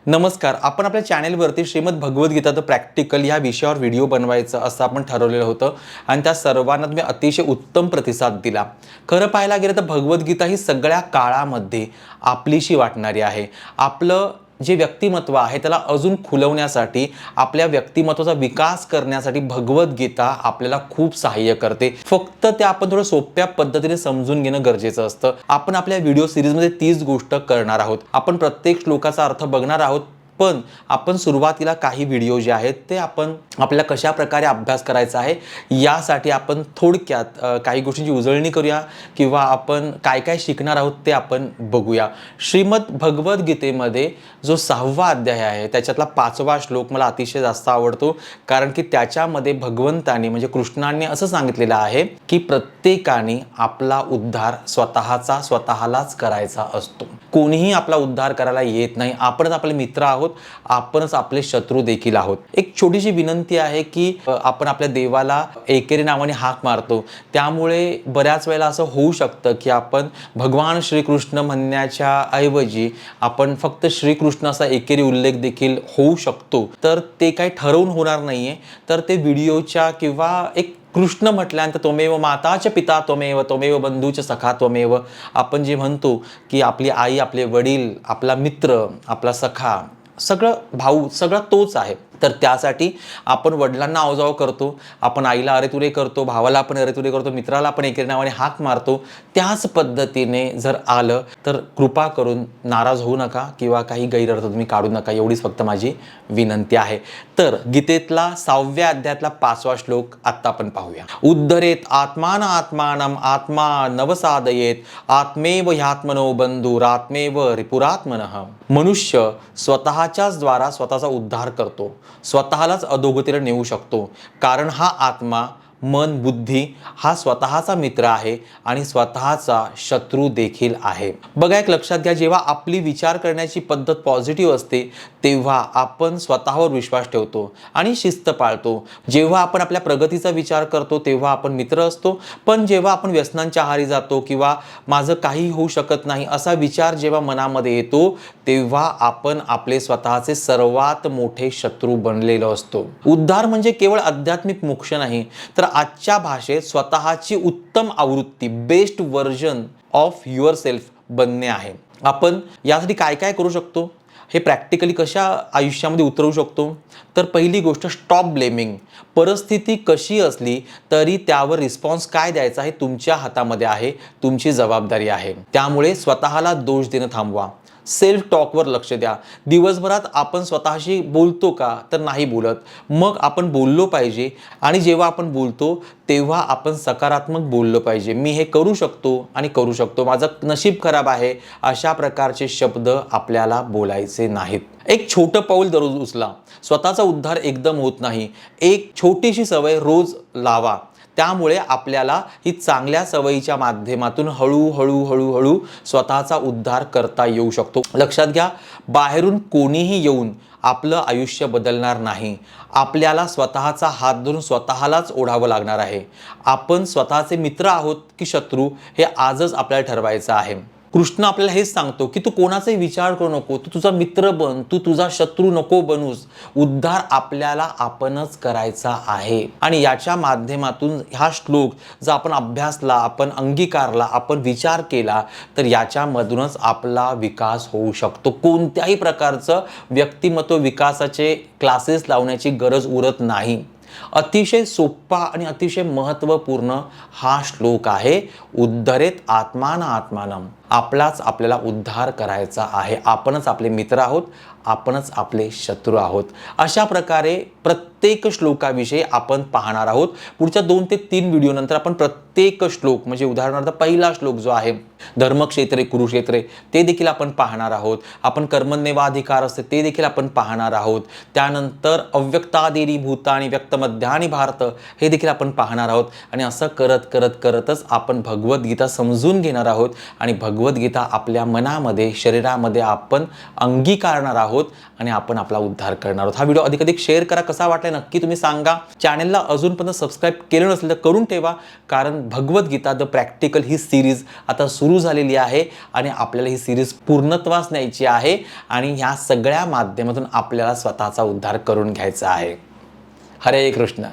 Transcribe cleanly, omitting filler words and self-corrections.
नमस्कार. आपण आपल्या चॅनेलवरती श्रीमद भगवद्गीता द प्रॅक्टिकल या विषयावर व्हिडिओ बनवायचं असं आपण ठरवलेलं होतं आणि त्या सर्वांना तुम्ही अतिशय उत्तम प्रतिसाद दिला. खरं पाहायला गेलं तर भगवद्गीता ही सगळ्या काळामध्ये आपलीशी वाटणारी आहे. आपलं जे व्यक्तिमत्व आहे त्याला अजून खुलवण्यासाठी, आपल्या व्यक्तिमत्वाचा विकास करण्यासाठी भगवद्गीता आपल्याला खूप सहाय्य करते. फक्त ते आपण थोडं सोप्या पद्धतीने समजून घेणं गरजेचं असतं. आपण आपल्या व्हिडिओ सिरीजमध्ये तीच गोष्ट करणार आहोत. आपण प्रत्येक श्लोकाचा अर्थ बघणार आहोत, पण आपण सुरुवातीला काही व्हिडिओ जे आहेत ते आपण आपल्याला कशा प्रकारे अभ्यास करायचा आहे यासाठी आपण थोडक्यात काही गोष्टींची उजळणी करूया किंवा आपण काय काय शिकणार आहोत ते आपण बघूया. श्रीमद भगवद्गीतेमध्ये जो 6वा अध्याय आहे त्याच्यातला 5वा श्लोक मला अतिशय जास्त आवडतो, कारण की त्याच्यामध्ये भगवंतांनी म्हणजे कृष्णांनी असं सांगितलेलं आहे की प्रत्येकाने आपला उद्धार स्वतःलाच करायचा असतो. कोणीही आपला उद्धार करायला येत नाही. आपणच आपले मित्र आहोत, आपणच आपले शत्रू देखील आहोत. एक छोटीशी विनंती आहे की आपण आपल्या देवाला एकेरी नावाने हाक मारतो, त्यामुळे बऱ्याच वेळेला असं होऊ शकतं की आपण भगवान श्रीकृष्ण म्हणण्याच्या ऐवजी आपण फक्त श्रीकृष्ण असा एकेरी उल्लेख देखील होऊ शकतो. तर ते काही ठरवून होणार नाहीये. तर ते व्हिडिओच्या किंवा एक कृष्ण म्हटल्यानंतर त्वमेव माता च पिता त्वमेव त्वमेव बंधूच सखा त्वमेव, आपण जे म्हणतो की आपली आई, आपले वडील, आपला मित्र, आपला सखा, सगळं भाऊ, सगळं तोच आहे. तर त्यासाठी आपण वडिलांना आवजाव करतो, आपण आईला अरेतुरे करतो, भावाला आपण अरेतुरे करतो, मित्राला आपण एकेरी नावाने हाक मारतो. त्याच पद्धतीने जर आलं तर कृपा करून नाराज होऊ नका किंवा काही गैरअर्थ तुम्ही काढू नका, एवढीच फक्त माझी विनंती आहे. तर गीतेतला 6व्या अध्यायातला 5वा श्लोक आत्ता आपण पाहूया. उद्धरेत आत्मान आत्मानम आत्मा नवसादयेत आत्मेव ह्यात्मनो बंधुरात्मेव रिपुरात्मनः. मनुष्य स्वतःच्याच द्वारा स्वतःचा उद्धार करतो, स्वतःलाच अधोगतीला नेऊ शकतो, कारण हा आत्मा, मन, बुद्धी हा स्वतःचा मित्र आहे आणि स्वतःचा शत्रू देखील आहे. बघा, एक लक्षात घ्या, जेव्हा आपली विचार करण्याची पद्धत पॉझिटिव्ह असते तेव्हा आपण स्वतःवर विश्वास ठेवतो आणि शिस्त पाळतो. जेव्हा आपण आपल्या प्रगतीचा विचार करतो तेव्हा आपण मित्र असतो, पण जेव्हा आपण व्यसनांच्या आहारी जातो किंवा माझं काही होऊ शकत नाही असा विचार जेव्हा मनामध्ये येतो तेव्हा आपण आपले स्वतःचे सर्वात मोठे शत्रू बनलेलो असतो. उद्धार म्हणजे केवळ आध्यात्मिक मोक्ष नाही, तर आजच्या भाषेत स्वतःची उत्तम आवृत्ती, best version of your self बनणे आहे. आपण यासाठी काय काय करू शकतो, हे प्रॅक्टिकली कशा आयुष्यामध्ये उतरवू शकतो? तर पहिली गोष्ट, स्टॉप ब्लेमिंग. परिस्थिती कशी असली तरी त्यावर रिस्पॉन्स काय द्यायचा हे तुमच्या हातामध्ये आहे, तुमची जबाबदारी आहे. त्यामुळे स्वतःला दोष देणं थांबवा. सेल्फ टॉकवर लक्ष द्या. दिवसभरात आपण स्वतःशी बोलतो का, तर नाही बोलत. मग आपण बोललो पाहिजे आणि जेव्हा आपण बोलतो तेव्हा आपण सकारात्मक बोललो पाहिजे. मी हे करू शकतो आणि करू शकतो, माझं नशीब खराब आहे, अशा प्रकारचे शब्द आपल्याला बोलायचे नाहीत. एक छोटं पाऊल दररोज उचला. स्वतःचा उद्धार एकदम होत नाही. एक छोटीशी सवय रोज लावा, त्यामुळे आपल्याला ही चांगल्या सवयीच्या माध्यमातून हळूहळू स्वतःचा उद्धार करता येऊ शकतो. लक्षात घ्या, बाहेरून कोणीही येऊन आपलं आयुष्य बदलणार नाही. आपल्याला स्वतःचा हात धरून स्वतःलाच ओढावं लागणार आहे. आपण स्वतःचे मित्र आहोत की शत्रू हे आजच आपल्याला ठरवायचं आहे. कृष्ण आपल्याला हेच सांगतो की तू कोणाचाही विचार करू नको, तू तुझा मित्र बन, तू तुझा शत्रू नको बनूस. उद्धार आपल्याला आपणच करायचा आहे. आणि याच्या माध्यमातून हा श्लोक जर आपण अभ्यासला, आपण अंगीकारला, आपण विचार केला तर याच्यामधूनच आपला विकास होऊ शकतो. कोणत्याही प्रकारचं व्यक्तिमत्व विकासाचे क्लासेस लावण्याची गरज उरत नाही. अतिशय सोपा आणि अतिशय महत्त्वपूर्ण हा श्लोक आहे. उद्धरेत आत्मान आत्मानम. आपल्याला उद्धार करायचा आहे. आपणच आपले मित्र आहोत, आपणच आपले शत्रू आहोत. अशा प्रकारे प्रत्येक श्लोकाविषयी आपण पाहणार आहोत. पुढच्या 2 ते 3 व्हिडिओ नंतर आपण प्रत्येक श्लोक, म्हणजे उदाहरणार्थ पहिला श्लोक जो आहे धर्मक्षेत्रे कुरुक्षेत्रे, ते देखील आपण पाहणार आहोत. आपण कर्मण्येवाधिकार असते ते देखील आपण पाहणार आहोत. त्यानंतर अव्यक्तादिनी भूतानी व्यक्तमध्यानी भारत, हे देखील आपण पाहणार आहोत. आणि असं करतच आपण भगवद्गीता समजून घेणार आहोत आणि भगवद्गीता आपल्या मनामध्ये, शरीरामध्ये आपण अंगीकारणार आहोत आणि आपण आपला उद्धार करणार आहोत. हा व्हिडिओ अधिकाधिक शेअर करा. कसा वाटला नक्की तुम्ही सांगा. चॅनलला अजूनपर्यंत सबस्क्राईब केलं नसेल तर करून ठेवा, कारण Bhagavad Gita the practical he series आता सुरू झालेली आहे आणि आपल्याला ही सिरीज पूर्णत्वास न्यायची आहे आणि ह्या सगळ्या माध्यमातून आपल्याला स्वतःचा उद्धार करून घ्यायचा आहे. हरे कृष्ण.